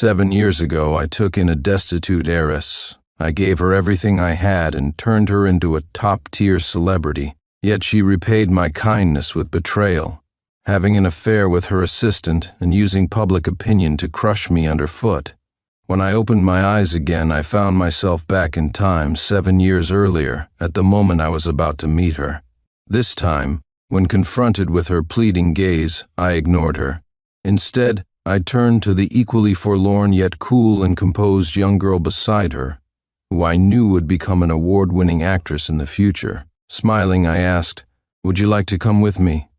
7 years ago, I took in a destitute heiress. I gave her everything I had and turned her into a top-tier celebrity. Yet she repaid my kindness with betrayal, having an affair with her assistant and using public opinion to crush me underfoot. When I opened my eyes again, I found myself back in time 7 years earlier, at the moment I was about to meet her. This time, when confronted with her pleading gaze, I ignored her. Instead, I turned to the equally forlorn yet cool and composed young girl beside her, who I knew would become an award-winning actress in the future. Smiling, I asked, "Would you like to come with me?"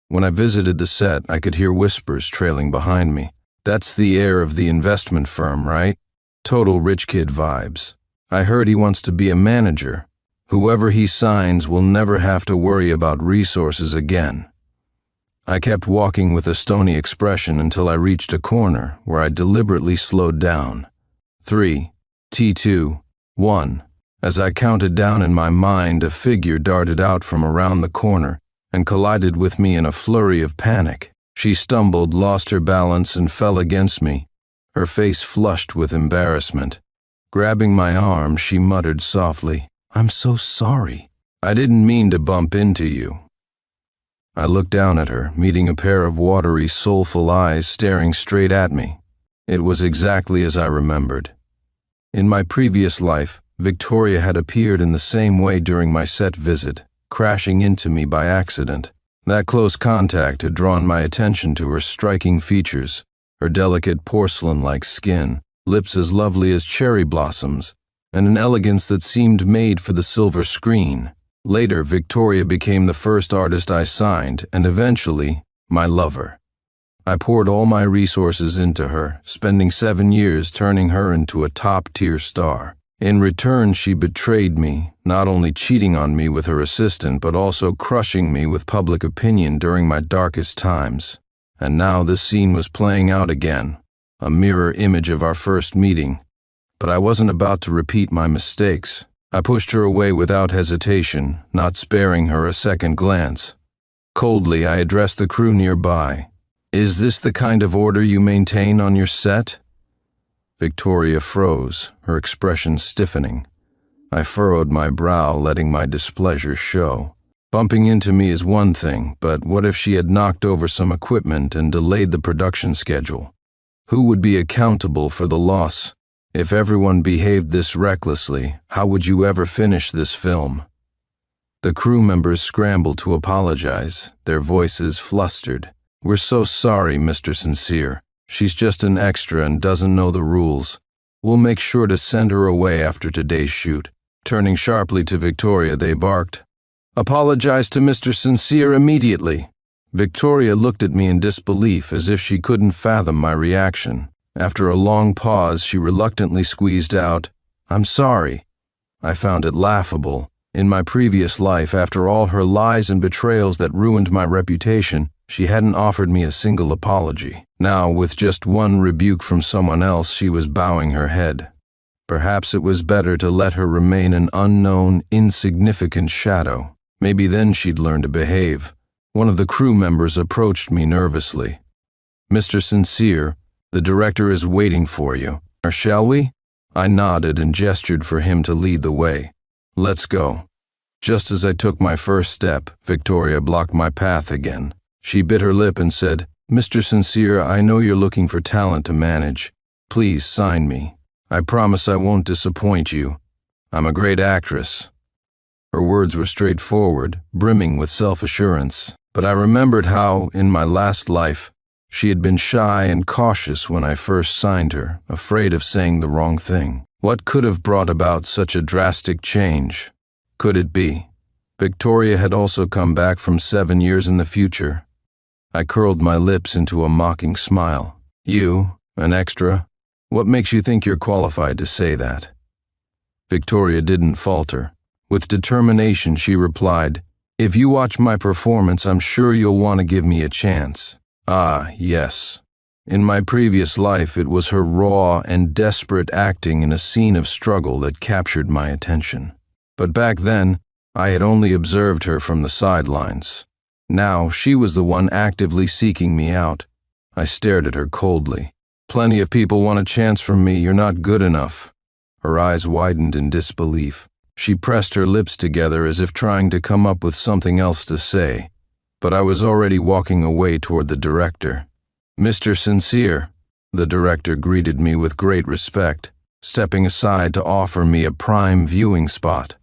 When I visited the set, I could hear whispers trailing behind me. "That's the heir of the investment firm, right? Total rich kid vibes. I heard he wants to be a manager. Whoever he signs will never have to worry about resources again." I kept walking with a stony expression until I reached a corner where I deliberately slowed down. 3, T2, 1. As I counted down in my mind, a figure darted out from around the corner and collided with me in a flurry of panic. She stumbled, lost her balance, and fell against me, her face flushed with embarrassment. Grabbing my arm, she muttered softly, "I'm so sorry. I didn't mean to bump into you." I looked down at her, meeting a pair of watery, soulful eyes staring straight at me. It was exactly as I remembered. In my previous life, Victoria had appeared in the same way during my set visit, crashing into me by accident. That close contact had drawn my attention to her striking features, her delicate porcelain-like skin, lips as lovely as cherry blossoms, and an elegance that seemed made for the silver screen. Later, Victoria became the first artist I signed, and eventually, my lover. I poured all my resources into her, spending 7 years turning her into a top-tier star. In return, she betrayed me, not only cheating on me with her assistant, but also crushing me with public opinion during my darkest times. And now this scene was playing out again, a mirror image of our first meeting. But I wasn't about to repeat my mistakes. I pushed her away without hesitation, not sparing her a second glance. Coldly, I addressed the crew nearby. "Is this the kind of order you maintain on your set?" Victoria froze, her expression stiffening. I furrowed my brow, letting my displeasure show. Bumping into me is one thing, but what if she had knocked over some equipment and delayed the production schedule? Who would be accountable for the loss? If everyone behaved this recklessly, how would you ever finish this film? The crew members scrambled to apologize, their voices flustered. "We're so sorry, Mr. Sincere. She's just an extra and doesn't know the rules. We'll make sure to send her away after today's shoot." Turning sharply to Victoria, they barked, "Apologize to Mr. Sincere immediately." Victoria looked at me in disbelief, as if she couldn't fathom my reaction. After a long pause, she reluctantly squeezed out, "I'm sorry." I found it laughable. In my previous life, after all her lies and betrayals that ruined my reputation, she hadn't offered me a single apology. Now, with just one rebuke from someone else, she was bowing her head. Perhaps it was better to let her remain an unknown, insignificant shadow. Maybe then she'd learn to behave. One of the crew members approached me nervously. "Mr. Sincere, the director is waiting for you. Or shall we?" I nodded and gestured for him to lead the way. "Let's go." Just as I took my first step, Victoria blocked my path again. She bit her lip and said, "Mr. Sincere, I know you're looking for talent to manage. Please sign me. I promise I won't disappoint you. I'm a great actress." Her words were straightforward, brimming with self-assurance, but I remembered how, in my last life, she had been shy and cautious when I first signed her, afraid of saying the wrong thing. What could have brought about such a drastic change? Could it be Victoria had also come back from 7 years in the future? I curled my lips into a mocking smile. "You, an extra? What makes you think you're qualified to say that?" Victoria didn't falter. With determination, she replied, "If you watch my performance, I'm sure you'll want to give me a chance." Ah, yes. In my previous life, it was her raw and desperate acting in a scene of struggle that captured my attention. But back then, I had only observed her from the sidelines. Now, she was the one actively seeking me out. I stared at her coldly. Plenty of people want a chance from me. You're not good enough." Her eyes widened in disbelief. She pressed her lips together as if trying to come up with something else to say, but I was already walking away toward the director. "Mr. Sincere," the director greeted me with great respect, stepping aside to offer me a prime viewing spot.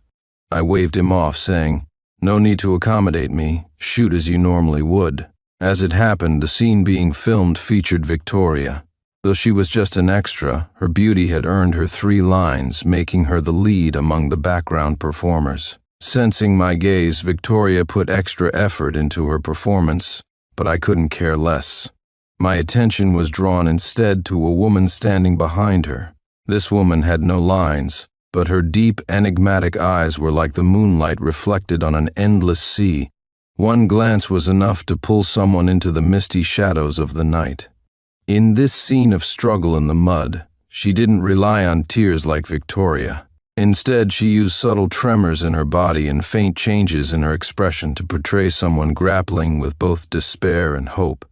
I waved him off, saying, "No need to accommodate me. Shoot as you normally would." As it happened, the scene being filmed featured Victoria. Though she was just an extra, her beauty had earned her 3 lines, making her the lead among the background performers. Sensing my gaze, Victoria put extra effort into her performance, but I couldn't care less. My attention was drawn instead to a woman standing behind her. This woman had no lines, but her deep, enigmatic eyes were like the moonlight reflected on an endless sea. One glance was enough to pull someone into the misty shadows of the night. In this scene of struggle in the mud, she didn't rely on tears like Victoria. Instead, she used subtle tremors in her body and faint changes in her expression to portray someone grappling with both despair and hope.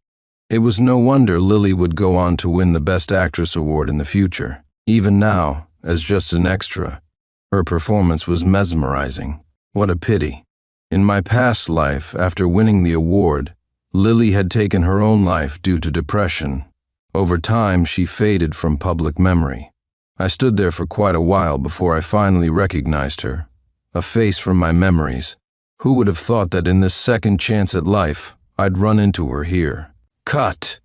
It was no wonder Lily would go on to win the Best Actress award in the future. Even now, as just an extra, her performance was mesmerizing. What a pity. In my past life, after winning the award, Lily had taken her own life due to depression. Over time, she faded from public memory. I stood there for quite a while before I finally recognized her, a face from my memories. Who would have thought that in this second chance at life, I'd run into her here? "Cut!"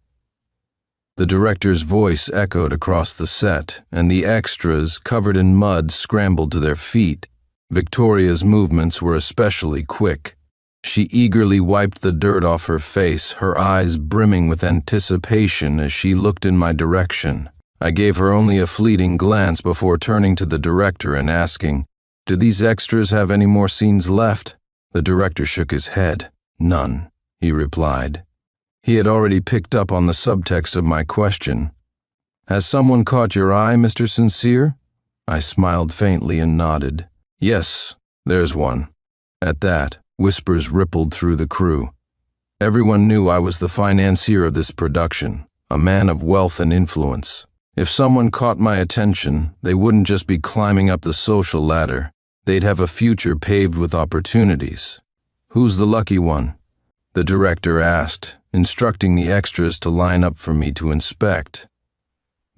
The director's voice echoed across the set, and the extras, covered in mud, scrambled to their feet. Victoria's movements were especially quick. She eagerly wiped the dirt off her face, her eyes brimming with anticipation as she looked in my direction. I gave her only a fleeting glance before turning to the director and asking, "Do these extras have any more scenes left?" The director shook his head. "None," he replied. He had already picked up on the subtext of my question. "Has someone caught your eye, Mr. Sincere?" I smiled faintly and nodded. "Yes, there's one." At that, whispers rippled through the crew. Everyone knew I was the financier of this production, a man of wealth and influence. If someone caught my attention, they wouldn't just be climbing up the social ladder. They'd have a future paved with opportunities. "Who's the lucky one?" the director asked, instructing the extras to line up for me to inspect.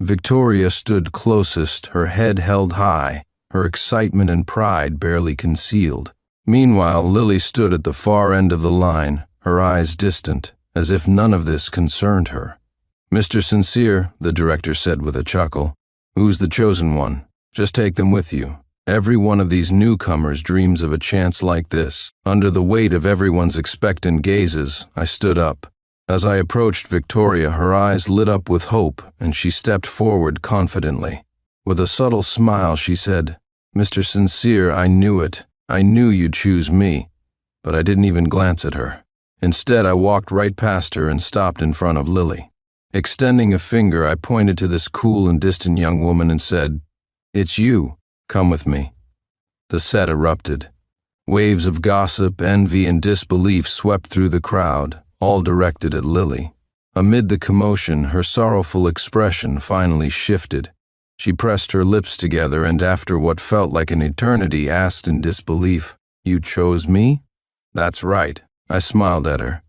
Victoria stood closest, her head held high, her excitement and pride barely concealed. Meanwhile, Lily stood at the far end of the line, her eyes distant, as if none of this concerned her. "Mr. Sincere," the director said with a chuckle, "who's the chosen one? Just take them with you. Every one of these newcomers dreams of a chance like this." Under the weight of everyone's expectant gazes, I stood up. As I approached Victoria, her eyes lit up with hope, and she stepped forward confidently. With a subtle smile, she said, "Mr. Sincere, I knew it. I knew you'd choose me." But I didn't even glance at her. Instead, I walked right past her and stopped in front of Lily. Extending a finger, I pointed to this cool and distant young woman and said, "It's you. Come with me." The set erupted. Waves of gossip, envy, and disbelief swept through the crowd, all directed at Lily. Amid the commotion, her sorrowful expression finally shifted. She pressed her lips together and, after what felt like an eternity, asked in disbelief, "You chose me?" "That's right," I smiled at her.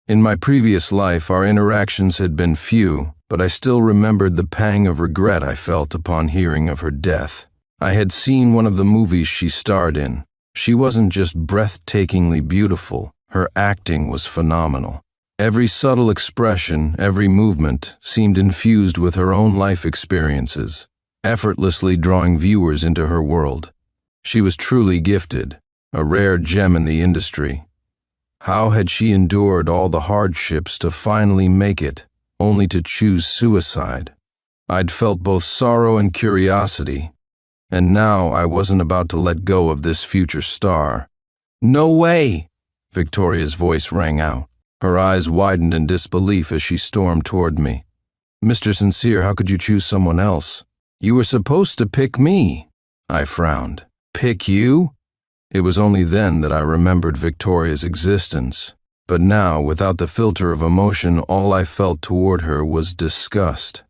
In my previous life, our interactions had been few, but I still remembered the pang of regret I felt upon hearing of her death. I had seen one of the movies she starred in. She wasn't just breathtakingly beautiful, her acting was phenomenal. Every subtle expression, every movement, seemed infused with her own life experiences, effortlessly drawing viewers into her world. She was truly gifted, a rare gem in the industry. How had she endured all the hardships to finally make it, only to choose suicide? I'd felt both sorrow and curiosity, and now I wasn't about to let go of this future star. "No way!" Victoria's voice rang out. Her eyes widened in disbelief as she stormed toward me. "Mr. Sincere, how could you choose someone else? You were supposed to pick me." I frowned. "Pick you?" It was only then that I remembered Victoria's existence. But now, without the filter of emotion, all I felt toward her was disgust.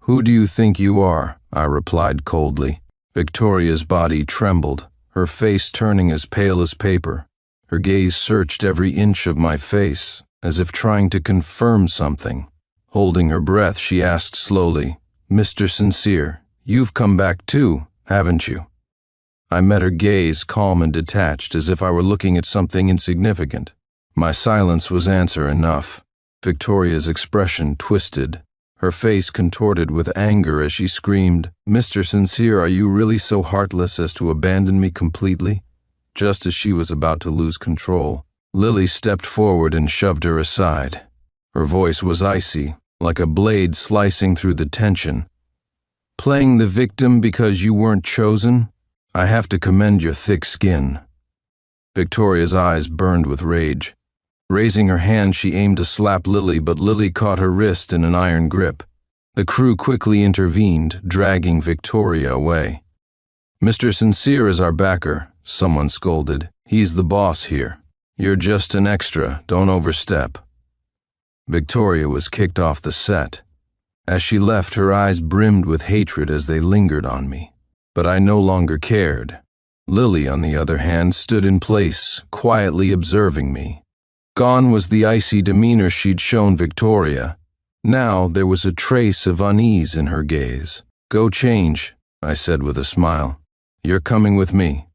Who do you think you are? I replied coldly. Victoria's body trembled, her face turning as pale as paper. Her gaze searched every inch of my face, as if trying to confirm something. Holding her breath, she asked slowly, "Mr. Sincere, you've come back too, haven't you?" I met her gaze, calm and detached, as if I were looking at something insignificant. My silence was answer enough. Victoria's expression twisted. Her face contorted with anger as she screamed, "Mr. Sincere, are you really so heartless as to abandon me completely?" Just as she was about to lose control, Lily stepped forward and shoved her aside. Her voice was icy, like a blade slicing through the tension. "Playing the victim because you weren't chosen? I have to commend your thick skin." Victoria's eyes burned with rage. Raising her hand, she aimed to slap Lily, but Lily caught her wrist in an iron grip. The crew quickly intervened, dragging Victoria away. "Mr. Sincere is our backer," someone scolded. "He's the boss here. You're just an extra, don't overstep." Victoria was kicked off the set. As she left, her eyes brimmed with hatred as they lingered on me. But I no longer cared. Lily, on the other hand, stood in place, quietly observing me. Gone was the icy demeanor she'd shown Victoria. Now there was a trace of unease in her gaze. "Go change," I said with a smile. "You're coming with me."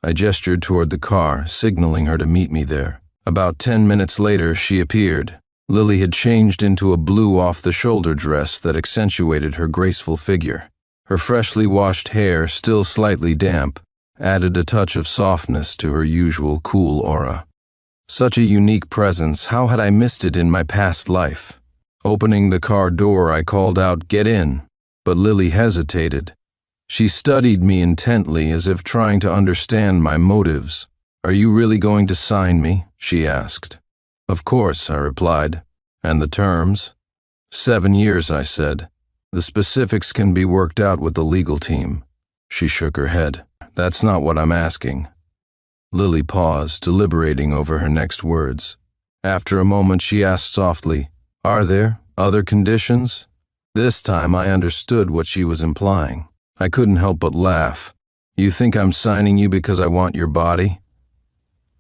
I gestured toward the car, signaling her to meet me there. About 10 minutes later, she appeared. Lily had changed into a blue off-the-shoulder dress that accentuated her graceful figure. Her freshly washed hair, still slightly damp, added a touch of softness to her usual cool aura. Such a unique presence, how had I missed it in my past life? Opening the car door, I called out, "Get in," but Lily hesitated. She studied me intently, as if trying to understand my motives. "Are you really going to sign me?" she asked. "Of course," I replied. "And the terms?" 7 years, I said. "The specifics can be worked out with the legal team." She shook her head. "That's not what I'm asking." Lily paused, deliberating over her next words. After a moment, she asked softly, "Are there other conditions?" This time I understood what she was implying. I couldn't help but laugh. "You think I'm signing you because I want your body?"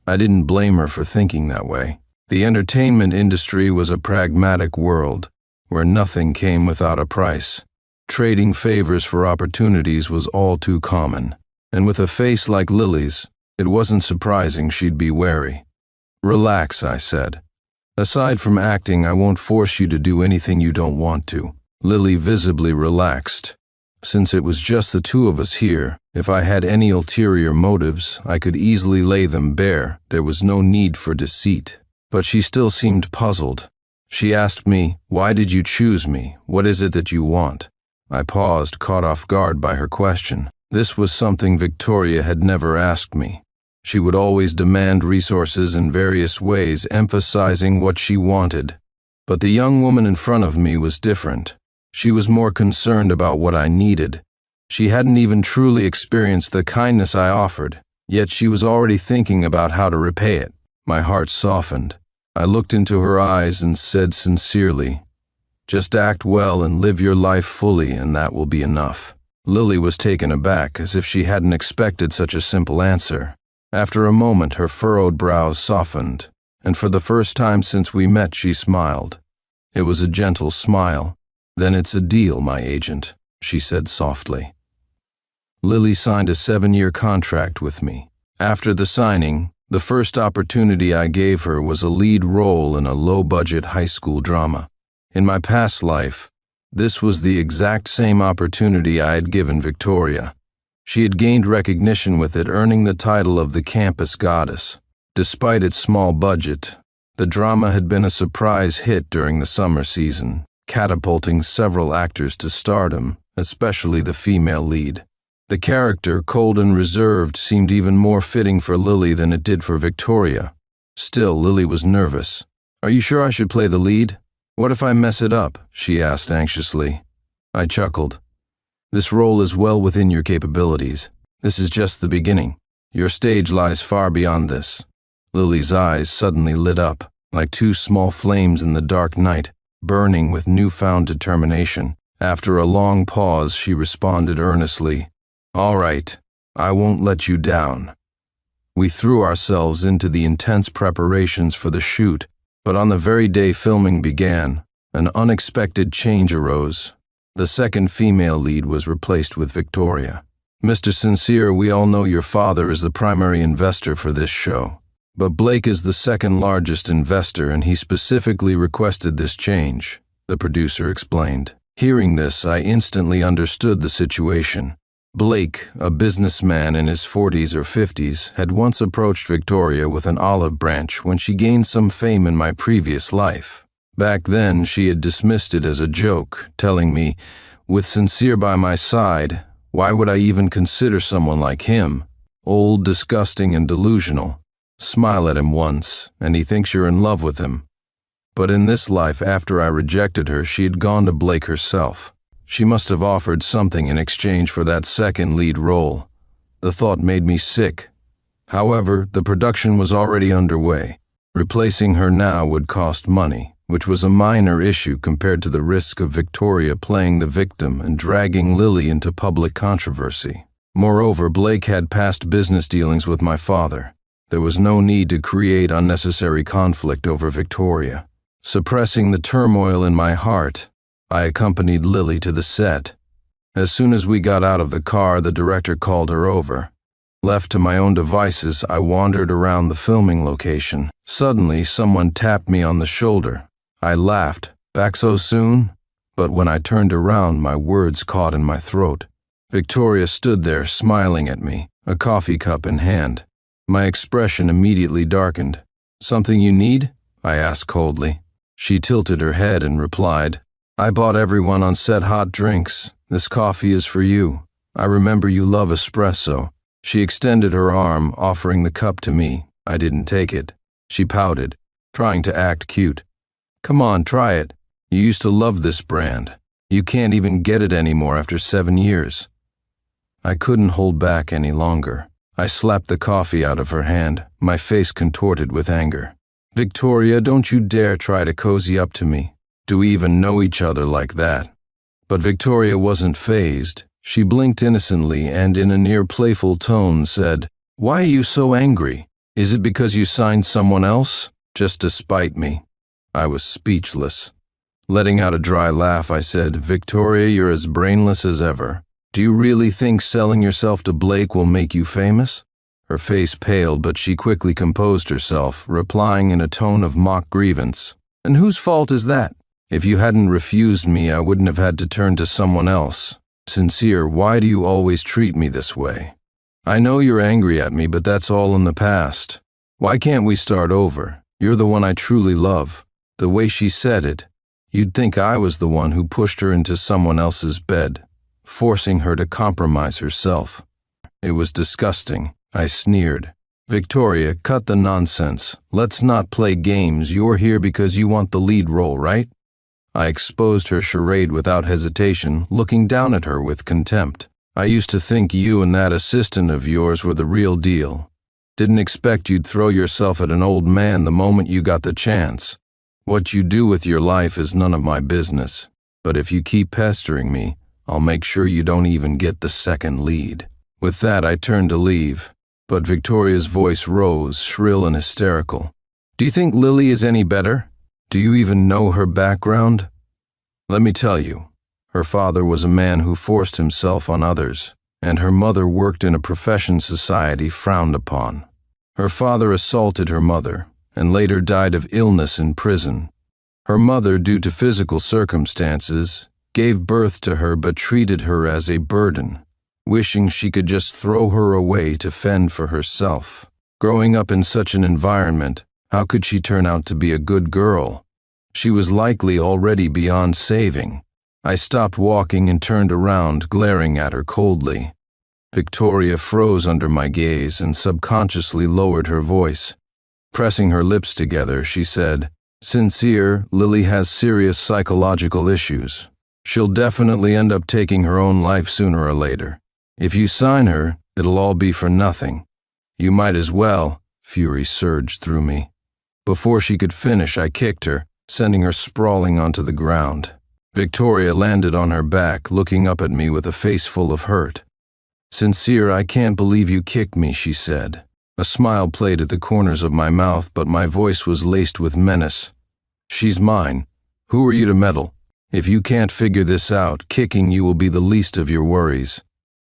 I didn't blame her for thinking that way. The entertainment industry was a pragmatic world, where nothing came without a price. Trading favors for opportunities was all too common, and with a face like Lily's, it wasn't surprising she'd be wary. "Relax," I said. "Aside from acting, I won't force you to do anything you don't want to." Lily visibly relaxed. Since it was just the two of us here, if I had any ulterior motives, I could easily lay them bare. There was no need for deceit. But she still seemed puzzled. She asked me, "Why did you choose me? What is it that you want?" I paused, caught off guard by her question. This was something Victoria had never asked me. She would always demand resources in various ways, emphasizing what she wanted. But the young woman in front of me was different. She was more concerned about what I needed. She hadn't even truly experienced the kindness I offered, yet she was already thinking about how to repay it. My heart softened. I looked into her eyes and said sincerely, "Just act well and live your life fully, and that will be enough." Lily was taken aback, as if she hadn't expected such a simple answer. After a moment, her furrowed brows softened, and for the first time since we met, she smiled. It was a gentle smile. "Then it's a deal, my agent," she said softly. Lily signed a 7-year contract with me. After the signing, the first opportunity I gave her was a lead role in a low-budget high school drama. In my past life, this was the exact same opportunity I had given Victoria. She had gained recognition with it, earning the title of the campus goddess. Despite its small budget, the drama had been a surprise hit during the summer season, catapulting several actors to stardom, especially the female lead. The character, cold and reserved, seemed even more fitting for Lily than it did for Victoria. Still, Lily was nervous. "Are you sure I should play the lead? What if I mess it up?" she asked anxiously. I chuckled. "This role is well within your capabilities. This is just the beginning. Your stage lies far beyond this." Lily's eyes suddenly lit up, like two small flames in the dark night, burning with newfound determination. After a long pause, she responded earnestly, "All right, I won't let you down." We threw ourselves into the intense preparations for the shoot, but on the very day filming began, an unexpected change arose. The second female lead was replaced with Victoria. "Mr. Sincere, we all know your father is the primary investor for this show, but Blake is the second largest investor and he specifically requested this change," the producer explained. Hearing this, I instantly understood the situation. Blake, a businessman in his 40s or 50s, had once approached Victoria with an olive branch when she gained some fame in my previous life. Back then, she had dismissed it as a joke, telling me, "With Sincere by my side, why would I even consider someone like him? Old, disgusting, and delusional. Smile at him once, and he thinks you're in love with him." But in this life, after I rejected her, she had gone to Blake herself. She must have offered something in exchange for that second lead role. The thought made me sick. However, the production was already underway. Replacing her now would cost money, which was a minor issue compared to the risk of Victoria playing the victim and dragging Lily into public controversy. Moreover, Blake had past business dealings with my father. There was no need to create unnecessary conflict over Victoria. Suppressing the turmoil in my heart, I accompanied Lily to the set. As soon as we got out of the car, the director called her over. Left to my own devices, I wandered around the filming location. Suddenly, someone tapped me on the shoulder. I laughed. "Back so soon?" But when I turned around, my words caught in my throat. Victoria stood there, smiling at me, a coffee cup in hand. My expression immediately darkened. "Something you need?" I asked coldly. She tilted her head and replied, "I bought everyone on set hot drinks. This coffee is for you. I remember you love espresso." She extended her arm, offering the cup to me. I didn't take it. She pouted, trying to act cute. "Come on, try it. You used to love this brand. You can't even get it anymore after 7 years." I couldn't hold back any longer. I slapped the coffee out of her hand, my face contorted with anger. "Victoria, don't you dare try to cozy up to me. Do we even know each other like that?" But Victoria wasn't fazed. She blinked innocently and in a near playful tone said, "Why are you so angry? Is it because you signed someone else? Just to spite me?" I was speechless. Letting out a dry laugh, I said, "Victoria, you're as brainless as ever. Do you really think selling yourself to Blake will make you famous?" Her face paled, but she quickly composed herself, replying in a tone of mock grievance, "And whose fault is that? If you hadn't refused me, I wouldn't have had to turn to someone else. Sincere, why do you always treat me this way? I know you're angry at me, but that's all in the past. Why can't we start over? You're the one I truly love." The way she said it, you'd think I was the one who pushed her into someone else's bed, forcing her to compromise herself. It was disgusting. I sneered. "Victoria, cut the nonsense. Let's not play games. You're here because you want the lead role, right?" I exposed her charade without hesitation, looking down at her with contempt. "I used to think you and that assistant of yours were the real deal. Didn't expect you'd throw yourself at an old man the moment you got the chance. What you do with your life is none of my business. But if you keep pestering me, I'll make sure you don't even get the second lead." With that, I turned to leave. But Victoria's voice rose, shrill and hysterical. "Do you think Lily is any better? Do you even know her background? Let me tell you, her father was a man who forced himself on others, and her mother worked in a profession society frowned upon. Her father assaulted her mother, and later died of illness in prison. Her mother, due to physical circumstances, gave birth to her but treated her as a burden, wishing she could just throw her away to fend for herself. Growing up in such an environment, how could she turn out to be a good girl? She was likely already beyond saving. I stopped walking and turned around, glaring at her coldly. Victoria froze under my gaze and subconsciously lowered her voice. Pressing her lips together, she said, "Sincere, Lily has serious psychological issues. She'll definitely end up taking her own life sooner or later. If you sign her, it'll all be for nothing. You might as well." Fury surged through me. Before she could finish, I kicked her, sending her sprawling onto the ground. Victoria landed on her back, looking up at me with a face full of hurt. "Sincere, I can't believe you kicked me," she said. A smile played at the corners of my mouth, but my voice was laced with menace. "She's mine. Who are you to meddle? If you can't figure this out, kicking you will be the least of your worries.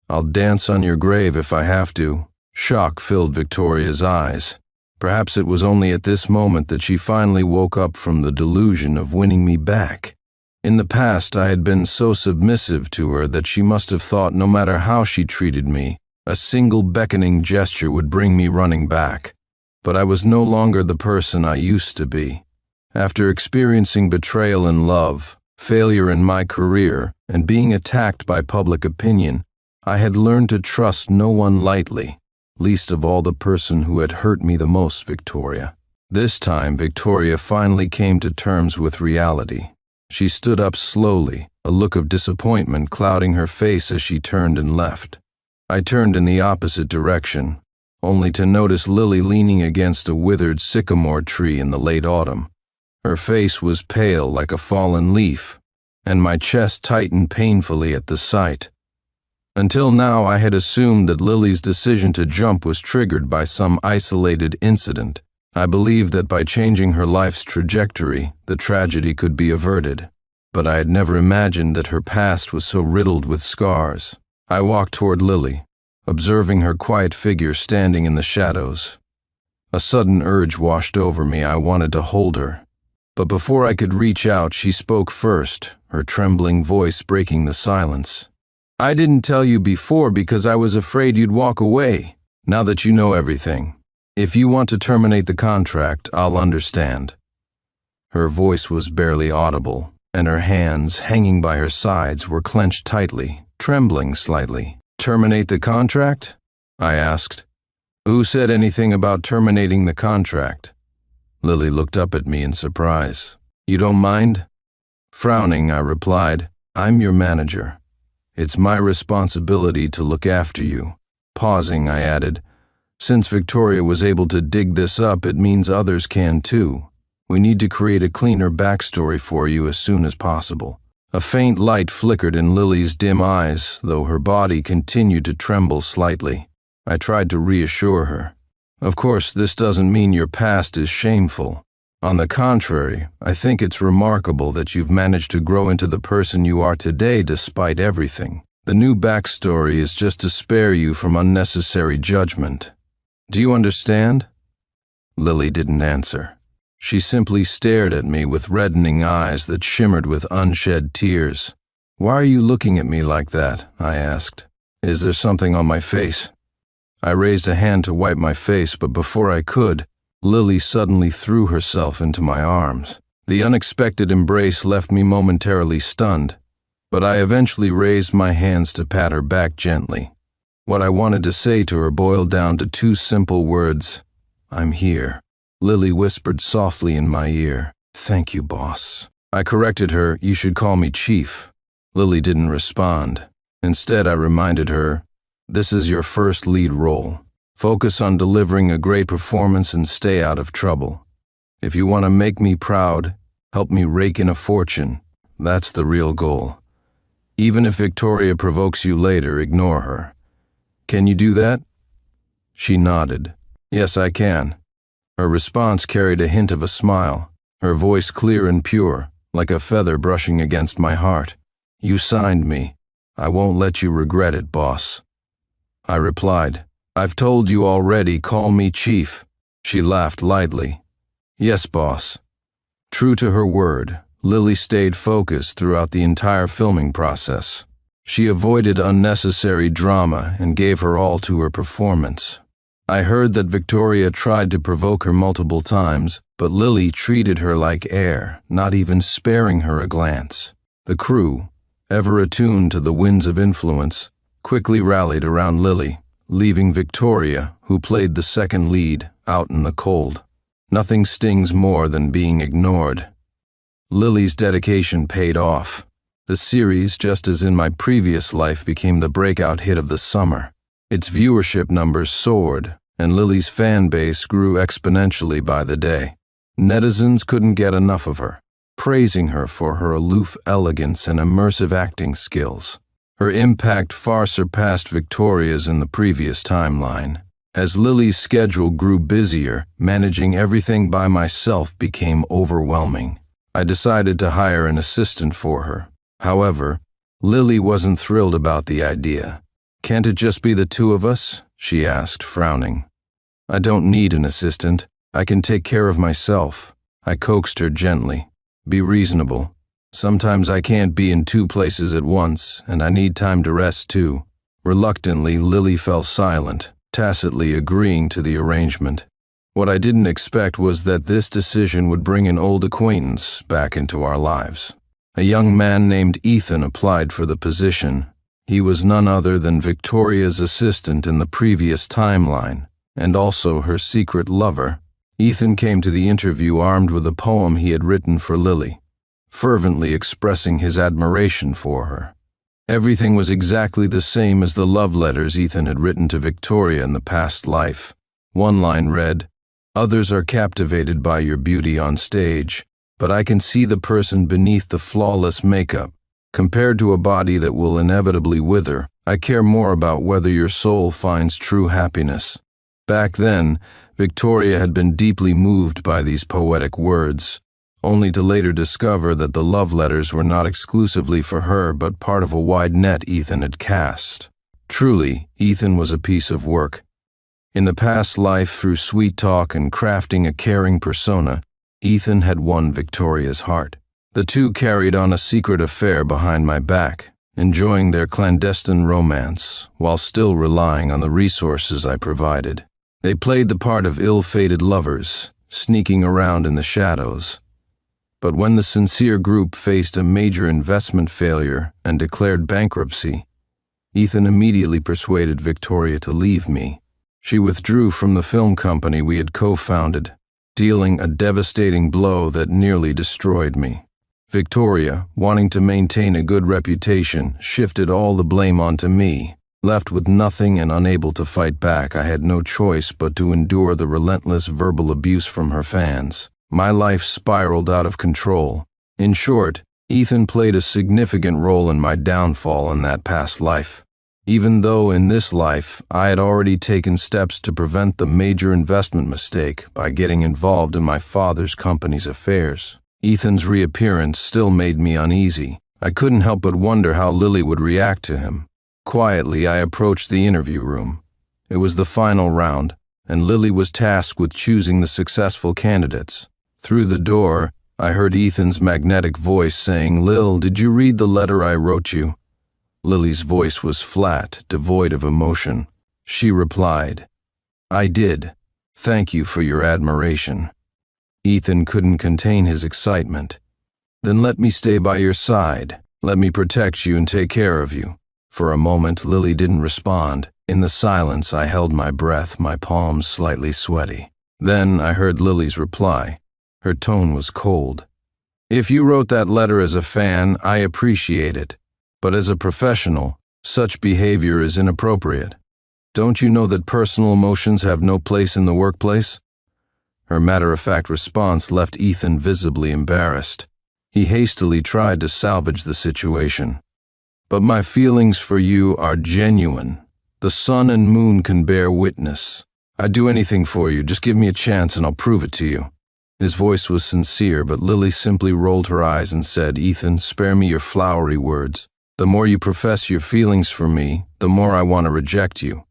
I'll dance on your grave if I have to." Shock filled Victoria's eyes. Perhaps it was only at this moment that she finally woke up from the delusion of winning me back. In the past, I had been so submissive to her that she must have thought no matter how she treated me, a single beckoning gesture would bring me running back. But I was no longer the person I used to be. After experiencing betrayal in love, failure in my career, and being attacked by public opinion, I had learned to trust no one lightly, least of all the person who had hurt me the most, Victoria. This time, Victoria finally came to terms with reality. She stood up slowly, a look of disappointment clouding her face as she turned and left. I turned in the opposite direction, only to notice Lily leaning against a withered sycamore tree in the late autumn. Her face was pale like a fallen leaf, and my chest tightened painfully at the sight. Until now, I had assumed that Lily's decision to jump was triggered by some isolated incident. I believed that by changing her life's trajectory, the tragedy could be averted. But I had never imagined that her past was so riddled with scars. I walked toward Lily, observing her quiet figure standing in the shadows. A sudden urge washed over me. I wanted to hold her. But before I could reach out, she spoke first, her trembling voice breaking the silence. "I didn't tell you before because I was afraid you'd walk away. Now that you know everything, if you want to terminate the contract, I'll understand." Her voice was barely audible, and her hands, hanging by her sides, were clenched tightly, trembling slightly. "Terminate the contract?" I asked. "Who said anything about terminating the contract?" Lily looked up at me in surprise. "You don't mind?" Frowning, I replied, "I'm your manager. It's my responsibility to look after you." Pausing, I added, "Since Victoria was able to dig this up, it means others can too. We need to create a cleaner backstory for you as soon as possible." A faint light flickered in Lily's dim eyes, though her body continued to tremble slightly. I tried to reassure her. "Of course, this doesn't mean your past is shameful. On the contrary, I think it's remarkable that you've managed to grow into the person you are today despite everything. The new backstory is just to spare you from unnecessary judgment. Do you understand?" Lily didn't answer. She simply stared at me with reddening eyes that shimmered with unshed tears. "Why are you looking at me like that?" I asked. "Is there something on my face?" I raised a hand to wipe my face, but before I could, Lily suddenly threw herself into my arms. The unexpected embrace left me momentarily stunned, but I eventually raised my hands to pat her back gently. What I wanted to say to her boiled down to two simple words: "I'm here." Lily whispered softly in my ear, "Thank you, boss." I corrected her, "You should call me Chief." Lily didn't respond. Instead, I reminded her, "This is your first lead role. Focus on delivering a great performance and stay out of trouble. If you want to make me proud, help me rake in a fortune. That's the real goal. Even if Victoria provokes you later, ignore her. Can you do that?" She nodded. "Yes, I can." Her response carried a hint of a smile, her voice clear and pure, like a feather brushing against my heart. "You signed me. I won't let you regret it, boss." I replied, "I've told you already, call me Chief." She laughed lightly. "Yes, boss." True to her word, Lily stayed focused throughout the entire filming process. She avoided unnecessary drama and gave her all to her performance. I heard that Victoria tried to provoke her multiple times, but Lily treated her like air, not even sparing her a glance. The crew, ever attuned to the winds of influence, quickly rallied around Lily, leaving Victoria, who played the second lead, out in the cold. Nothing stings more than being ignored. Lily's dedication paid off. The series, just as in my previous life, became the breakout hit of the summer. Its viewership numbers soared, and Lily's fan base grew exponentially by the day. Netizens couldn't get enough of her. praising her for her aloof elegance and immersive acting skills. Her impact far surpassed Victoria's in the previous timeline. As Lily's schedule grew busier, managing everything by myself became overwhelming. I decided to hire an assistant for her. However, Lily wasn't thrilled about the idea. "Can't it just be the two of us?" she asked, frowning. "I don't need an assistant. I can take care of myself." I coaxed her gently. "Be reasonable. Sometimes I can't be in two places at once, and I need time to rest too." Reluctantly, Lily fell silent, tacitly agreeing to the arrangement. What I didn't expect was that this decision would bring an old acquaintance back into our lives. A young man named Ethan applied for the position. He was none other than Victoria's assistant in the previous timeline, and also her secret lover. Ethan came to the interview armed with a poem he had written for Lily, fervently expressing his admiration for her. Everything was exactly the same as the love letters Ethan had written to Victoria in the past life. One line read, "Others are captivated by your beauty on stage, but I can see the person beneath the flawless makeup. Compared to a body that will inevitably wither, I care more about whether your soul finds true happiness." Back then, Victoria had been deeply moved by these poetic words, only to later discover that the love letters were not exclusively for her but part of a wide net Ethan had cast. Truly, Ethan was a piece of work. In the past life, through sweet talk and crafting a caring persona, Ethan had won Victoria's heart. The two carried on a secret affair behind my back, enjoying their clandestine romance while still relying on the resources I provided. They played the part of ill-fated lovers, sneaking around in the shadows. But when the sincere group faced a major investment failure and declared bankruptcy, Ethan immediately persuaded Victoria to leave me. She withdrew from the film company we had co-founded, dealing a devastating blow that nearly destroyed me. Victoria, wanting to maintain a good reputation, shifted all the blame onto me. Left with nothing and unable to fight back, I had no choice but to endure the relentless verbal abuse from her fans. My life spiraled out of control. In short, Ethan played a significant role in my downfall in that past life. Even though in this life I had already taken steps to prevent the major investment mistake by getting involved in my father's company's affairs, Ethan's reappearance still made me uneasy. I couldn't help but wonder how Lily would react to him. Quietly, I approached the interview room. It was the final round, and Lily was tasked with choosing the successful candidates. Through the door, I heard Ethan's magnetic voice saying, "Lil, did you read the letter I wrote you?" Lily's voice was flat, devoid of emotion. She replied, "I did. Thank you for your admiration." Ethan couldn't contain his excitement. "Then let me stay by your side. Let me protect you and take care of you." For a moment, Lily didn't respond. In the silence, I held my breath, my palms slightly sweaty. Then I heard Lily's reply. Her tone was cold. "If you wrote that letter as a fan, I appreciate it. But as a professional, such behavior is inappropriate. Don't you know that personal emotions have no place in the workplace?" Her matter-of-fact response left Ethan visibly embarrassed. He hastily tried to salvage the situation. "But my feelings for you are genuine. The sun and moon can bear witness. I'd do anything for you. Just give me a chance and I'll prove it to you." His voice was sincere, but Lily simply rolled her eyes and said, "Ethan, spare me your flowery words. The more you profess your feelings for me, the more I want to reject you.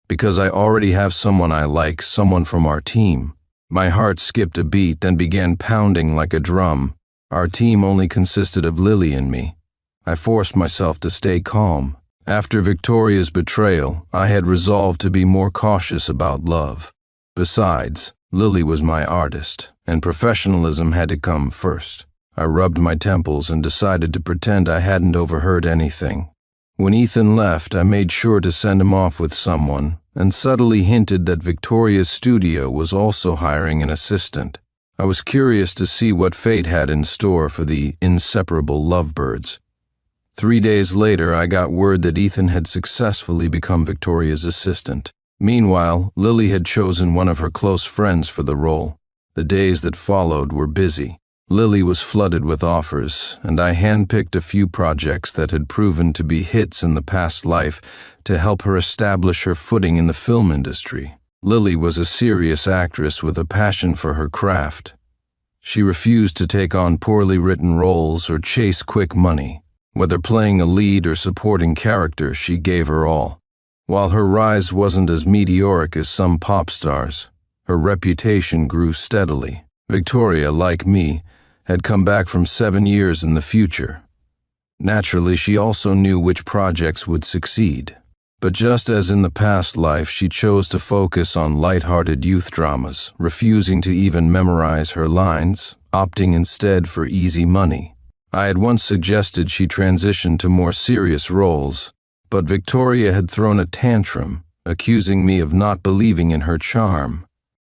Because I already have someone I like, someone from our team." My heart skipped a beat, then began pounding like a drum. Our team only consisted of Lily and me. I forced myself to stay calm. After Victoria's betrayal, I had resolved to be more cautious about love. Besides, Lily was my artist, and professionalism had to come first. I rubbed my temples and decided to pretend I hadn't overheard anything. When Ethan left, I made sure to send him off with someone, and subtly hinted that Victoria's studio was also hiring an assistant. I was curious to see what fate had in store for the inseparable lovebirds. 3 days later, I got word that Ethan had successfully become Victoria's assistant. Meanwhile, Lily had chosen one of her close friends for the role. The days that followed were busy. Lily was flooded with offers, and I handpicked a few projects that had proven to be hits in the past life to help her establish her footing in the film industry. Lily was a serious actress with a passion for her craft. She refused to take on poorly written roles or chase quick money. Whether playing a lead or supporting character, she gave her all. While her rise wasn't as meteoric as some pop stars, her reputation grew steadily. Victoria, like me, had come back from 7 years in the future. Naturally, she also knew which projects would succeed. But just as in the past life, she chose to focus on light-hearted youth dramas, refusing to even memorize her lines, opting instead for easy money. I had once suggested she transition to more serious roles, but Victoria had thrown a tantrum, accusing me of not believing in her charm.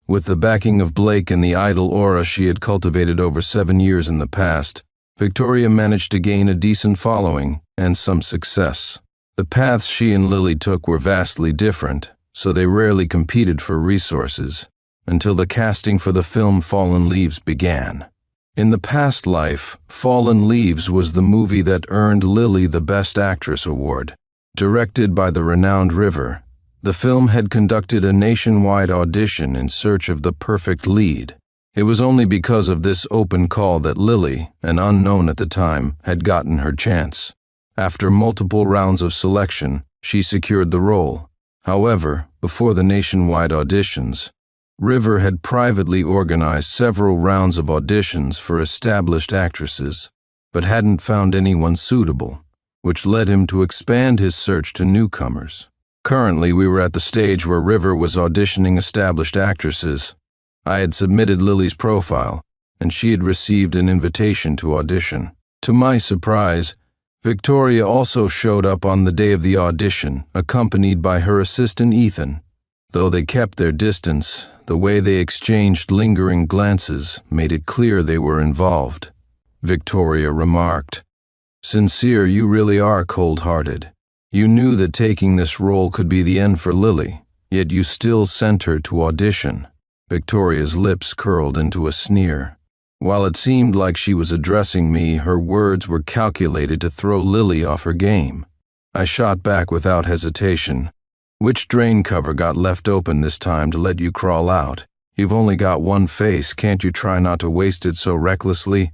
With the backing of Blake and the idol aura she had cultivated over 7 years in the past, Victoria managed to gain a decent following and some success. The paths she and Lily took were vastly different, so they rarely competed for resources, until the casting for the film Fallen Leaves began. In the past life, Fallen Leaves was the movie that earned Lily the Best Actress award. Directed by the renowned River, the film had conducted a nationwide audition in search of the perfect lead. It was only because of this open call that Lily, an unknown at the time, had gotten her chance. After multiple rounds of selection, she secured the role. However, before the nationwide auditions, River had privately organized several rounds of auditions for established actresses, but hadn't found anyone suitable, which led him to expand his search to newcomers. Currently, we were at the stage where River was auditioning established actresses. I had submitted Lily's profile, and she had received an invitation to audition. To my surprise, Victoria also showed up on the day of the audition, accompanied by her assistant Ethan. Though they kept their distance, the way they exchanged lingering glances made it clear they were involved. Victoria remarked, "Sincere, you really are cold-hearted. You knew that taking this role could be the end for Lily, yet you still sent her to audition." Victoria's lips curled into a sneer. While it seemed like she was addressing me, her words were calculated to throw Lily off her game. I shot back without hesitation. "Which drain cover got left open this time to let you crawl out? You've only got one face, can't you try not to waste it so recklessly?"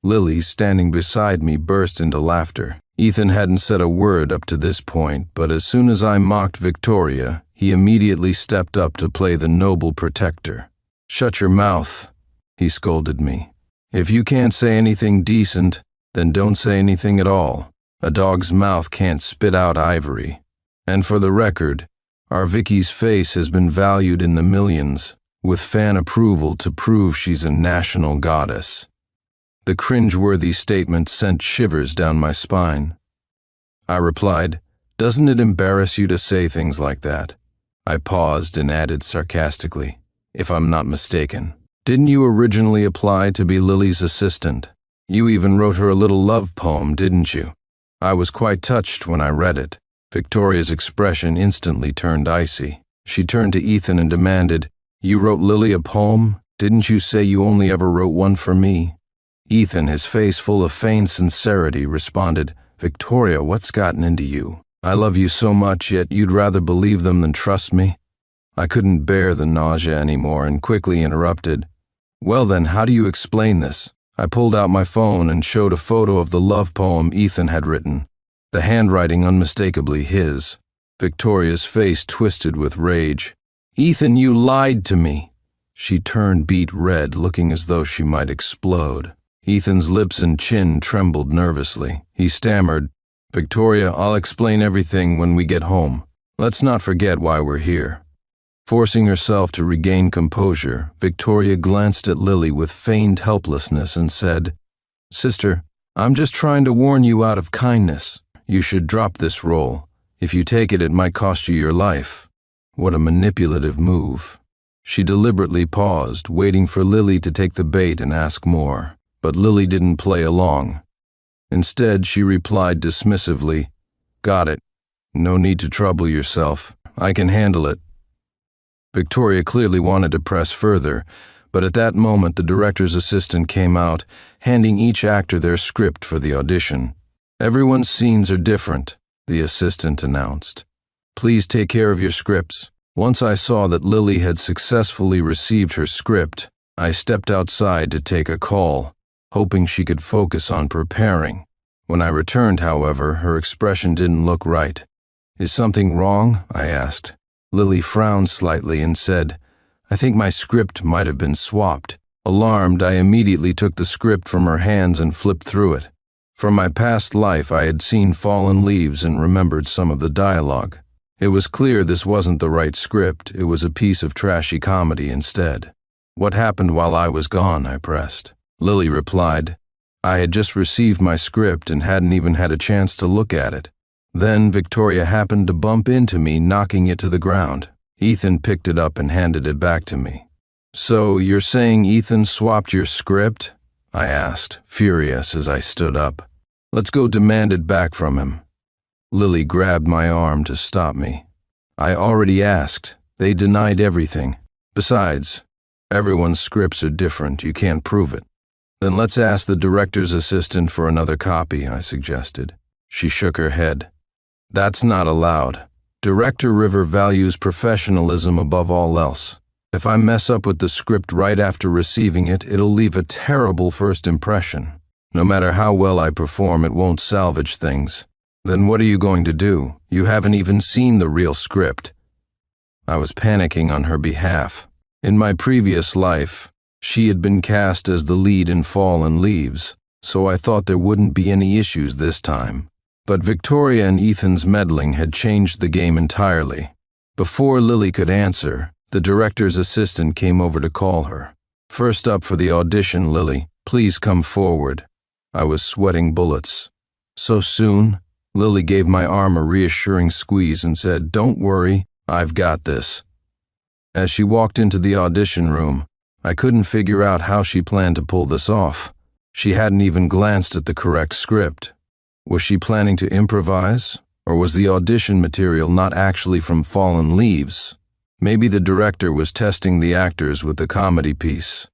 Lily, standing beside me, burst into laughter. Ethan hadn't said a word up to this point, but as soon as I mocked Victoria, he immediately stepped up to play the noble protector. "Shut your mouth," he scolded me. "If you can't say anything decent, then don't say anything at all. A dog's mouth can't spit out ivory. And for the record, our Vicky's face has been valued in the millions, with fan approval to prove she's a national goddess." The cringeworthy statement sent shivers down my spine. I replied, "Doesn't it embarrass you to say things like that?" I paused and added sarcastically, "If I'm not mistaken. Didn't you originally apply to be Lily's assistant? You even wrote her a little love poem, didn't you?" I was quite touched when I read it. Victoria's expression instantly turned icy. She turned to Ethan and demanded, "You wrote Lily a poem? Didn't you say you only ever wrote one for me?" Ethan, his face full of feigned sincerity, responded, "Victoria, what's gotten into you? I love you so much, yet you'd rather believe them than trust me?" I couldn't bear the nausea anymore and quickly interrupted, "Well then, how do you explain this?" I pulled out my phone and showed a photo of the love poem Ethan had written, the handwriting unmistakably his. Victoria's face twisted with rage. "Ethan, you lied to me!" She turned beet red, looking as though she might explode. Ethan's lips and chin trembled nervously. He stammered, "Victoria, I'll explain everything when we get home. Let's not forget why we're here." Forcing herself to regain composure, Victoria glanced at Lily with feigned helplessness and said, "Sister, I'm just trying to warn you out of kindness. You should drop this role. If you take it, it might cost you your life." What a manipulative move. She deliberately paused, waiting for Lily to take the bait and ask more. But Lily didn't play along. Instead, she replied dismissively, "Got it. No need to trouble yourself. I can handle it." Victoria clearly wanted to press further, But at that moment, the director's assistant came out, handing each actor their script for the audition. "Everyone's scenes are different," the assistant announced. "Please take care of your scripts." Once I saw that Lily had successfully received her script, I stepped outside to take a call, hoping she could focus on preparing. When I returned, however, her expression didn't look right. "Is something wrong?" I asked. Lily frowned slightly and said, "I think my script might have been swapped." Alarmed, I immediately took the script from her hands and flipped through it. From my past life, I had seen Fallen Leaves and remembered some of the dialogue. It was clear this wasn't the right script. It was a piece of trashy comedy instead. "What happened while I was gone?" I pressed. Lily replied, "I had just received my script and hadn't even had a chance to look at it. Then Victoria happened to bump into me, knocking it to the ground. Ethan picked it up and handed it back to me." "So you're saying Ethan swapped your script?" I asked, furious as I stood up. "Let's go demand it back from him." Lily grabbed my arm to stop me. "I already asked. They denied everything. Besides, everyone's scripts are different. You can't prove it." "Then let's ask the director's assistant for another copy," I suggested. She shook her head. "That's not allowed. Director River values professionalism above all else. If I mess up with the script right after receiving it, it'll leave a terrible first impression. No matter how well I perform, it won't salvage things." "Then what are you going to do? You haven't even seen the real script." I was panicking on her behalf. In my previous life, she had been cast as the lead in Fallen Leaves, so I thought there wouldn't be any issues this time. But Victoria and Ethan's meddling had changed the game entirely. Before Lily could answer, the director's assistant came over to call her. "First up for the audition, Lily. Please come forward." I was sweating bullets. "So soon?" Lily gave my arm a reassuring squeeze and said, "Don't worry, I've got this." As she walked into the audition room, I couldn't figure out how she planned to pull this off. She hadn't even glanced at the correct script. Was she planning to improvise, or was the audition material not actually from Fallen Leaves? Maybe the director was testing the actors with the comedy piece.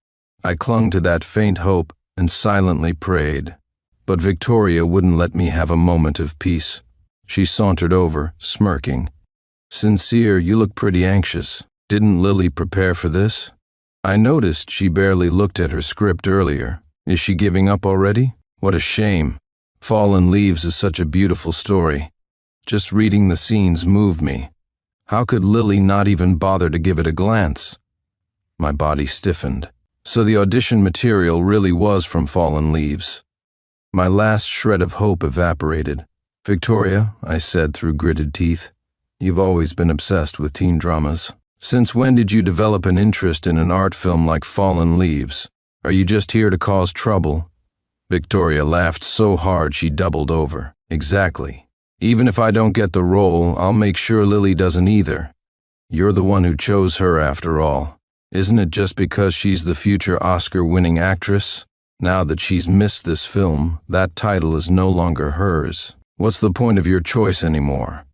I clung to that faint hope and silently prayed. But Victoria wouldn't let me have a moment of peace. She sauntered over, smirking. "Sincere, you look pretty anxious. Didn't Lily prepare for this?" I noticed she barely looked at her script earlier. Is she giving up already? What a shame. Fallen Leaves is such a beautiful story. Just reading the scenes moved me. How could Lily not even bother to give it a glance? My body stiffened. So the audition material really was from Fallen Leaves. My last shred of hope evaporated. "Victoria," I said through gritted teeth, "you've always been obsessed with teen dramas. Since when did you develop an interest in an art film like Fallen Leaves? Are you just here to cause trouble?" Victoria laughed so hard she doubled over. "Exactly. Even if I don't get the role, I'll make sure Lily doesn't either. You're the one who chose her after all. Isn't it just because she's the future Oscar-winning actress? Now that she's missed this film, that title is no longer hers. What's the point of your choice anymore?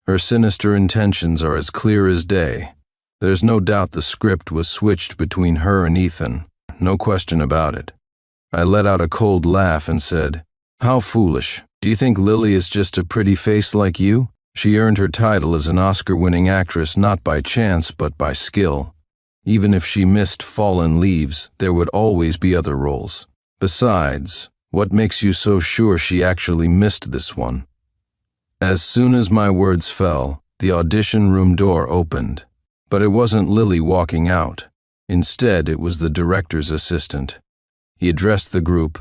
Her sinister intentions are as clear as day. There's no doubt the script was switched between her and Ethan. No question about it." I let out a cold laugh and said, "How foolish. Do you think Lily is just a pretty face like you? She earned her title as an Oscar-winning actress not by chance but by skill. Even if she missed Fallen Leaves, there would always be other roles. Besides, what makes you so sure she actually missed this one?" As soon as my words fell, the audition room door opened. But it wasn't Lily walking out. Instead, it was the director's assistant. He addressed the group.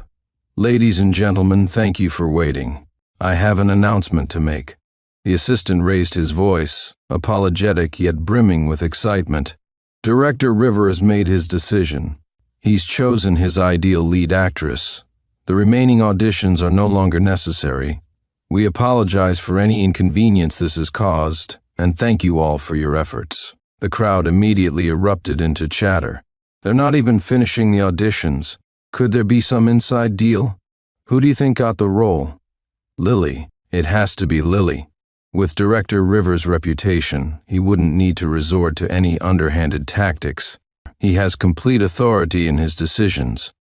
"Ladies and gentlemen, thank you for waiting. I have an announcement to make." The assistant raised his voice, apologetic yet brimming with excitement. "Director River has made his decision. He's chosen his ideal lead actress. The remaining auditions are no longer necessary. We apologize for any inconvenience this has caused, and thank you all for your efforts." The crowd immediately erupted into chatter. "They're not even finishing the auditions. Could there be some inside deal? Who do you think got the role?" "Lily. It has to be Lily. With Director River's reputation, he wouldn't need to resort to any underhanded tactics. He has complete authority in his decisions.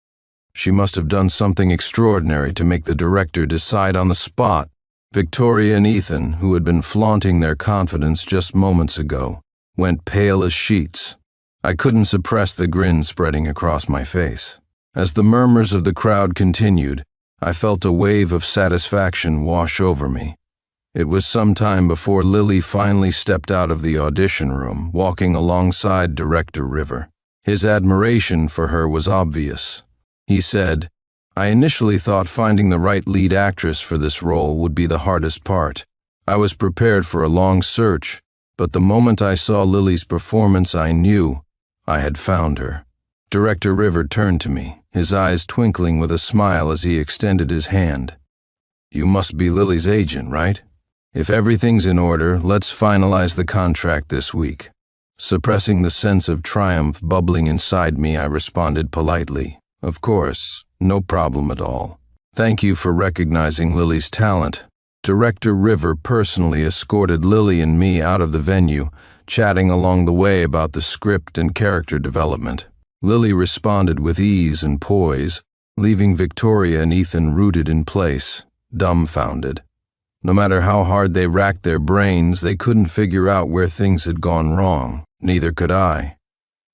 She must have done something extraordinary to make the director decide on the spot. Victoria and Ethan, who had been flaunting their confidence just moments ago, went pale as sheets. I couldn't suppress the grin spreading across my face. As the murmurs of the crowd continued, I felt a wave of satisfaction wash over me. It was some time before Lily finally stepped out of the audition room, walking alongside Director River. His admiration for her was obvious. He said, "I initially thought finding the right lead actress for this role would be the hardest part. I was prepared for a long search, but the moment I saw Lily's performance, I knew I had found her." Director River turned to me, his eyes twinkling with a smile as he extended his hand. "You must be Lily's agent, right? If everything's in order, let's finalize the contract this week." Suppressing the sense of triumph bubbling inside me, I responded politely, "Of course, no problem at all. Thank you for recognizing Lily's talent." Director River personally escorted Lily and me out of the venue, chatting along the way about the script and character development. Lily responded with ease and poise, leaving Victoria and Ethan rooted in place, dumbfounded. No matter how hard they racked their brains, they couldn't figure out where things had gone wrong. Neither could I.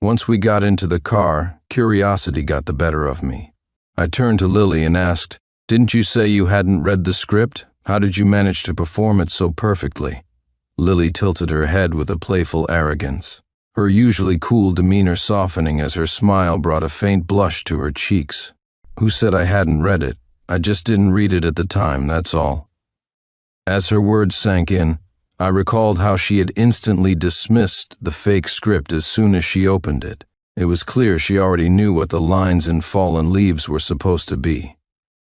Once we got into the car, curiosity got the better of me. I turned to Lily and asked, "Didn't you say you hadn't read the script? How did you manage to perform it so perfectly?" Lily tilted her head with a playful arrogance, her usually cool demeanor softening as her smile brought a faint blush to her cheeks. "Who said I hadn't read it? I just didn't read it at the time, that's all." As her words sank in, I recalled how she had instantly dismissed the fake script as soon as she opened it. It was clear she already knew what the lines in Fallen Leaves were supposed to be.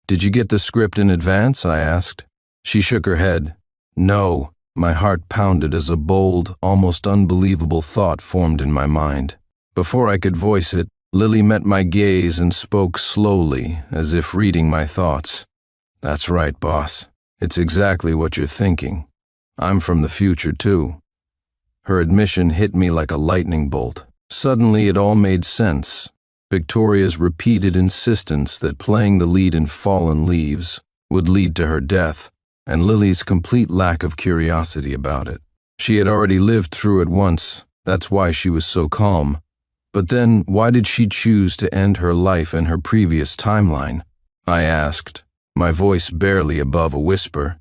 "Did you get the script in advance?" I asked. She shook her head. "No." My heart pounded as a bold, almost unbelievable thought formed in my mind. Before I could voice it, Lily met my gaze and spoke slowly, as if reading my thoughts. "That's right, boss. It's exactly what you're thinking. I'm from the future, too." Her admission hit me like a lightning bolt. Suddenly it all made sense. Victoria's repeated insistence that playing the lead in Fallen Leaves would lead to her death, and Lily's complete lack of curiosity about it. She had already lived through it once, that's why she was so calm. But then, why did she choose to end her life in her previous timeline? I asked, my voice barely above a whisper.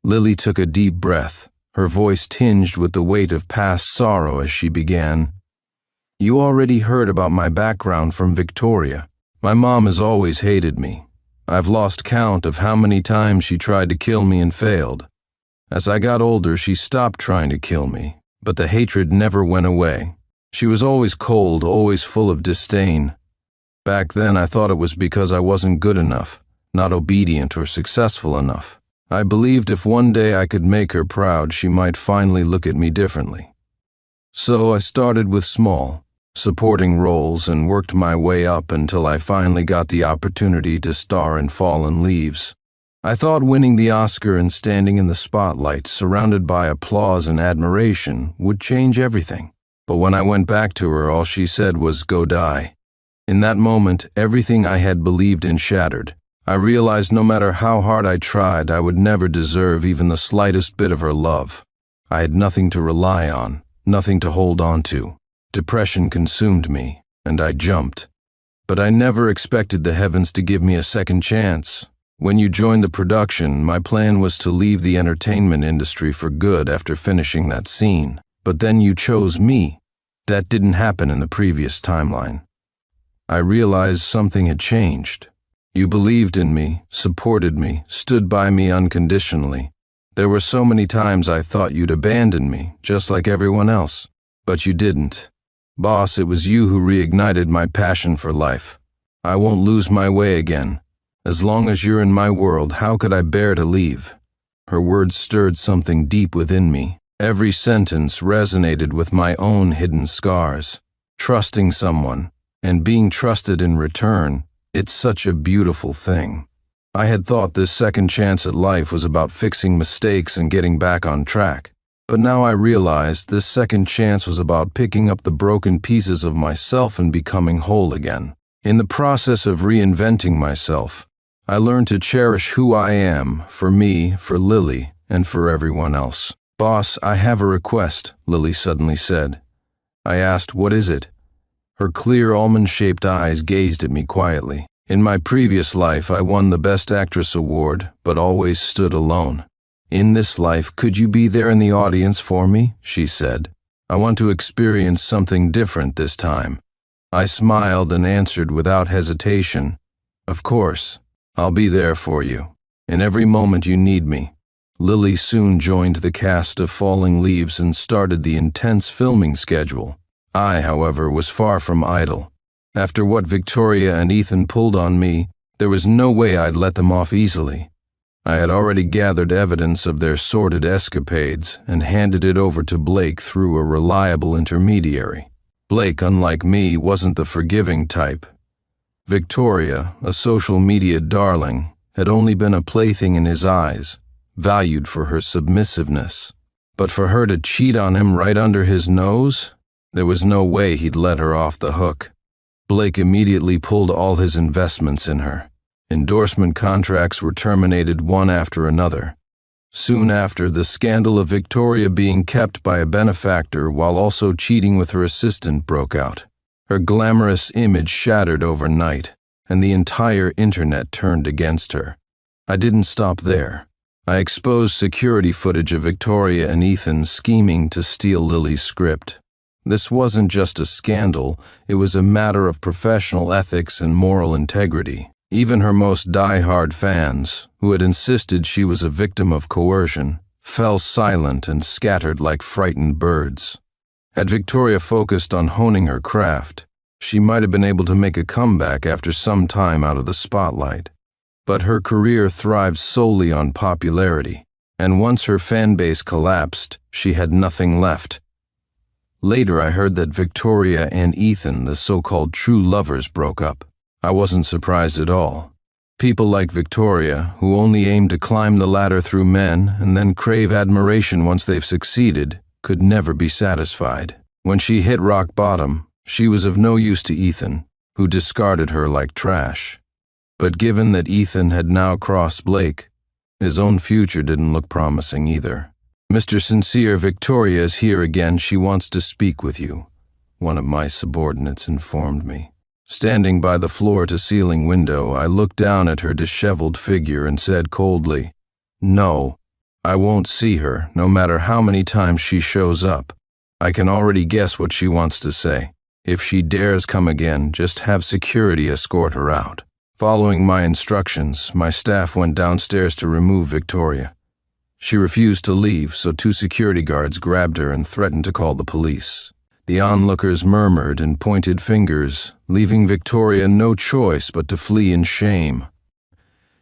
Lily took a deep breath, her voice tinged with the weight of past sorrow as she began. "You already heard about my background from Victoria. My mom has always hated me. I've lost count of how many times she tried to kill me and failed. As I got older, she stopped trying to kill me, but the hatred never went away. She was always cold, always full of disdain. Back then, I thought it was because I wasn't good enough, not obedient or successful enough. I believed if one day I could make her proud, she might finally look at me differently. So I started with small, supporting roles and worked my way up until I finally got the opportunity to star in Fallen Leaves. I thought winning the Oscar and standing in the spotlight, surrounded by applause and admiration, would change everything. But when I went back to her, all she said was, "Go die." In that moment, everything I had believed in shattered. I realized no matter how hard I tried, I would never deserve even the slightest bit of her love. I had nothing to rely on, nothing to hold on to. Depression consumed me, and I jumped. But I never expected the heavens to give me a second chance. When you joined the production, my plan was to leave the entertainment industry for good after finishing that scene. But then you chose me. That didn't happen in the previous timeline. I realized something had changed. You believed in me, supported me, stood by me unconditionally. There were so many times I thought you'd abandon me, just like everyone else. But you didn't. Boss, it was you who reignited my passion for life. I won't lose my way again. As long as you're in my world, how could I bear to leave? Her words stirred something deep within me. Every sentence resonated with my own hidden scars. Trusting someone, and being trusted in return, it's such a beautiful thing. I had thought this second chance at life was about fixing mistakes and getting back on track. But now I realized this second chance was about picking up the broken pieces of myself and becoming whole again. In the process of reinventing myself, I learned to cherish who I am, for me, for Lily, and for everyone else. "Boss, I have a request," Lily suddenly said. I asked, "What is it?" Her clear almond-shaped eyes gazed at me quietly. "In my previous life, I won the Best Actress award, but always stood alone. In this life, could you be there in the audience for me?" she said. "I want to experience something different this time." I smiled and answered without hesitation, "Of course, I'll be there for you, in every moment you need me." Lily soon joined the cast of Falling Leaves and started the intense filming schedule. I, however, was far from idle. After what Victoria and Ethan pulled on me, there was no way I'd let them off easily. I had already gathered evidence of their sordid escapades and handed it over to Blake through a reliable intermediary. Blake, unlike me, wasn't the forgiving type. Victoria, a social media darling, had only been a plaything in his eyes, valued for her submissiveness. But for her to cheat on him right under his nose, there was no way he'd let her off the hook. Blake immediately pulled all his investments in her. Endorsement contracts were terminated one after another. Soon after, the scandal of Victoria being kept by a benefactor while also cheating with her assistant broke out. Her glamorous image shattered overnight, and the entire internet turned against her. I didn't stop there. I exposed security footage of Victoria and Ethan scheming to steal Lily's script. This wasn't just a scandal, it was a matter of professional ethics and moral integrity. Even her most die-hard fans, who had insisted she was a victim of coercion, fell silent and scattered like frightened birds. Had Victoria focused on honing her craft, she might have been able to make a comeback after some time out of the spotlight. But her career thrived solely on popularity, and once her fan base collapsed, she had nothing left. Later I heard that Victoria and Ethan, the so-called true lovers, broke up. I wasn't surprised at all. People like Victoria, who only aim to climb the ladder through men and then crave admiration once they've succeeded, could never be satisfied. When she hit rock bottom, she was of no use to Ethan, who discarded her like trash. But given that Ethan had now crossed Blake, his own future didn't look promising either. "Mr. Sincere, Victoria is here again. She wants to speak with you," one of my subordinates informed me. Standing by the floor-to-ceiling window, I looked down at her disheveled figure and said coldly, "No, I won't see her, no matter how many times she shows up. I can already guess what she wants to say. If she dares come again, just have security escort her out." Following my instructions, my staff went downstairs to remove Victoria. She refused to leave, so 2 security guards grabbed her and threatened to call the police. The onlookers murmured and pointed fingers, leaving Victoria no choice but to flee in shame.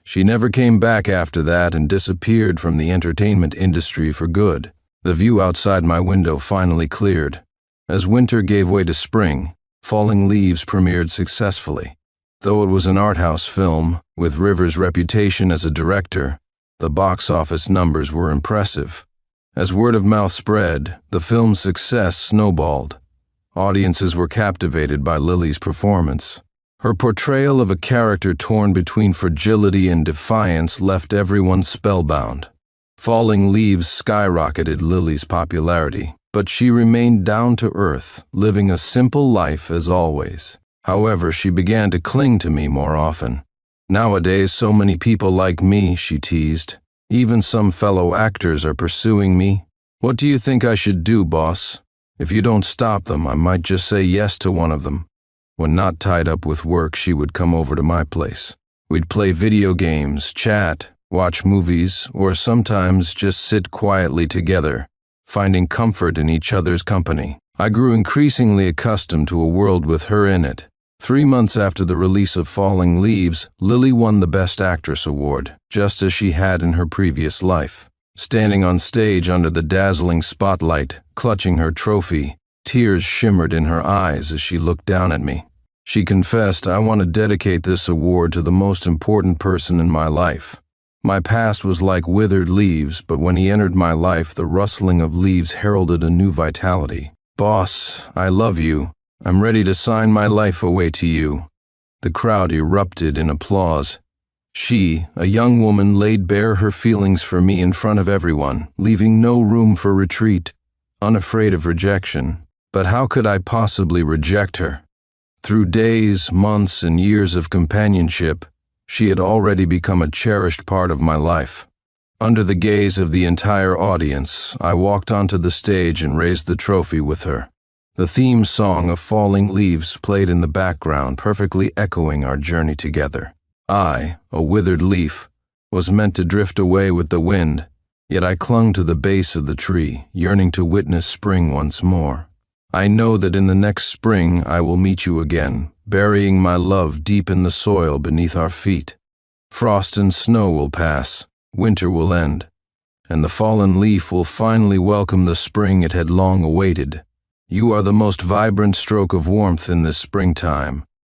She never came back after that and disappeared from the entertainment industry for good. The view outside my window finally cleared. As winter gave way to spring, Falling Leaves premiered successfully. Though it was an art house film, with Rivers' reputation as a director, the box office numbers were impressive. As word of mouth spread, the film's success snowballed. Audiences were captivated by Lily's performance. Her portrayal of a character torn between fragility and defiance left everyone spellbound. Falling Leaves skyrocketed Lily's popularity, but she remained down to earth, living a simple life as always. However, she began to cling to me more often. "Nowadays, so many people like me," she teased. "Even some fellow actors are pursuing me. What do you think I should do, boss? If you don't stop them, I might just say yes to one of them." When not tied up with work, she would come over to my place. We'd play video games, chat, watch movies, or sometimes just sit quietly together, finding comfort in each other's company. I grew increasingly accustomed to a world with her in it. 3 months after the release of Falling Leaves, Lily won the Best Actress award, just as she had in her previous life. Standing on stage under the dazzling spotlight, clutching her trophy, tears shimmered in her eyes as she looked down at me. She confessed, "I want to dedicate this award to the most important person in my life, My past was like withered leaves, but when he entered my life, the rustling of leaves heralded a new vitality. Boss, I love you. I'm ready to sign my life away to you. The crowd erupted in applause. She, a young woman, laid bare her feelings for me in front of everyone, leaving no room for retreat, unafraid of rejection. But how could I possibly reject her? Through days, months, and years of companionship, she had already become a cherished part of my life. Under the gaze of the entire audience, I walked onto the stage and raised the trophy with her. The theme song of Falling Leaves played in the background, perfectly echoing our journey together. I, a withered leaf, was meant to drift away with the wind, yet I clung to the base of the tree, yearning to witness spring once more. I know that in the next spring I will meet you again, burying my love deep in the soil beneath our feet. Frost and snow will pass, winter will end, and the fallen leaf will finally welcome the spring it had long awaited. You are the most vibrant stroke of warmth in this springtime,